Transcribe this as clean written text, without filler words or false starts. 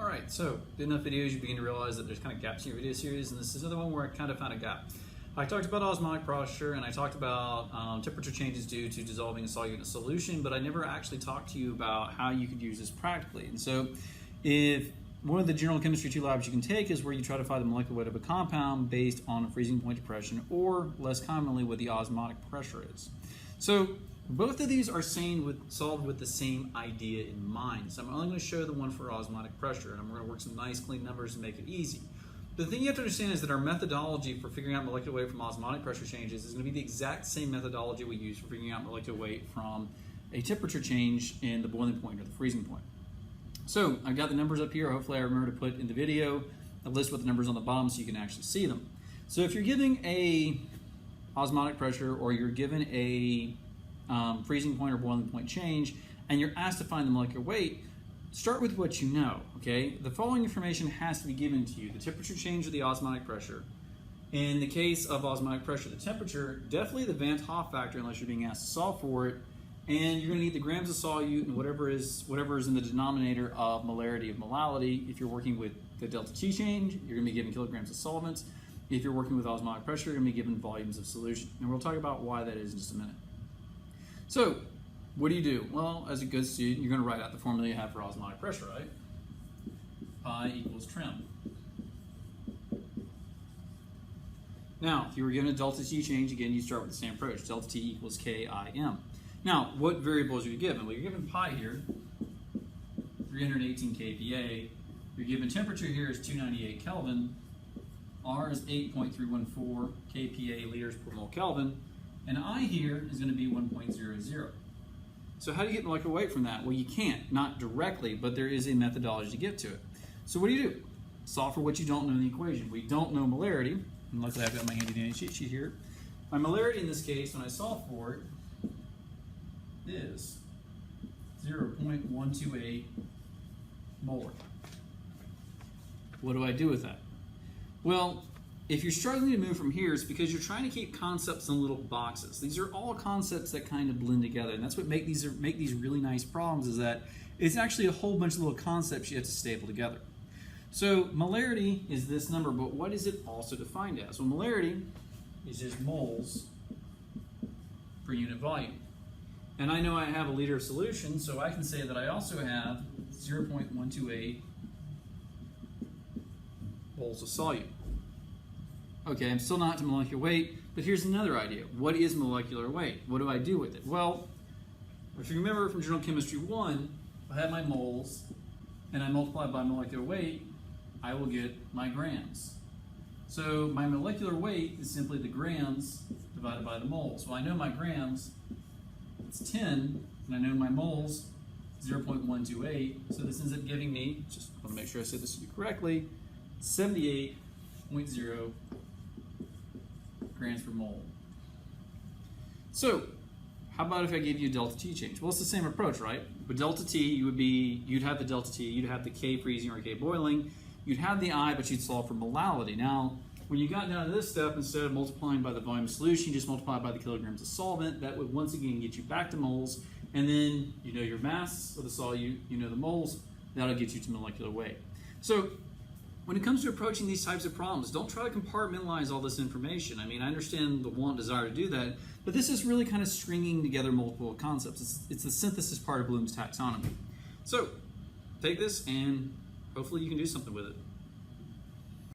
Alright, so did enough videos, you begin to realize that there's kind of gaps in your video series, and this is another one where I kind of found a gap. I talked about osmotic pressure, and I talked about temperature changes due to dissolving a solute in a solution, but I never actually talked to you about how you could use this practically. And so if one of the general chemistry 2 labs you can take is where you try to find the molecular weight of a compound based on a freezing point depression, or less commonly what the osmotic pressure is. So both of these are solved with the same idea in mind. So I'm only going to show the one for osmotic pressure, and I'm going to work some nice clean numbers to make it easy. The thing you have to understand is that our methodology for figuring out molecular weight from osmotic pressure changes is going to be the exact same methodology we use for figuring out molecular weight from a temperature change in the boiling point or the freezing point. So I've got the numbers up here. Hopefully I remember to put in the video a list with the numbers on the bottom so you can actually see them. So if you're giving a osmotic pressure, or you're given a freezing point or boiling point change, and you're asked to find the molecular weight, start with what you know, okay? The following information has to be given to you: the temperature change of the osmotic pressure. In the case of osmotic pressure, the temperature, definitely the Van 't Hoff factor unless you're being asked to solve for it, and you're going to need the grams of solute and whatever is in the denominator of molarity of molality. If you're working with the delta T change, you're going to be given kilograms of solvents. If you're working with osmotic pressure, you're going to be given volumes of solution. And we'll talk about why that is in just a minute. So, what do? Well, as a good student, you're going to write out the formula you have for osmotic pressure, right? Pi equals trim. Now, if you were given a delta T change, again, you start with the same approach. Delta T equals K-I-M. Now, what variables are you given? Well, you're given pi here, 318 kPa. Your given temperature here is 298 Kelvin. R is 8.314 kPa liters per mole Kelvin. And I here is going to be 1.00. So how do you get molecular weight from that? Well, you can't, not directly, but there is a methodology to get to it. So what do? Solve for what you don't know in the equation. We don't know molarity, and luckily I've got my handy dandy cheat sheet here. My molarity in this case, when I solve for it, is 0.128 molar. What do I do with that? Well, if you're struggling to move from here, it's because you're trying to keep concepts in little boxes. These are all concepts that kind of blend together, and that's what make these really nice problems, is that it's actually a whole bunch of little concepts you have to staple together. So molarity is this number, but what is it also defined as? Well, molarity is just moles per unit volume. And I know I have a liter of solution, so I can say that I also have 0.128 moles of solute. Okay, I'm still not to molecular weight, but here's another idea. What is molecular weight? What do I do with it? Well, if you remember from General Chemistry 1, if I have my moles and I multiply by molecular weight, I will get my grams. So my molecular weight is simply the grams divided by the moles. Well, I know my grams, it's 10, and I know my moles, 0.128, so this ends up giving me, just want to make sure I said this to you correctly, 78.0 grams per mole. So, how about if I gave you a delta T change? Well, it's the same approach, right? But delta T, you'd have the delta T, you'd have the K freezing or K boiling, you'd have the I, but you'd solve for molality. Now, when you got down to this step, instead of multiplying by the volume of solution, you just multiply by the kilograms of solvent. That would once again get you back to moles, and then you know your mass of the solute, you know the moles, that'll get you to molecular weight. So when it comes to approaching these types of problems, don't try to compartmentalize all this information. I mean, I understand the want, desire to do that, but this is really kind of stringing together multiple concepts. It's the synthesis part of Bloom's taxonomy. So take this, and hopefully you can do something with it.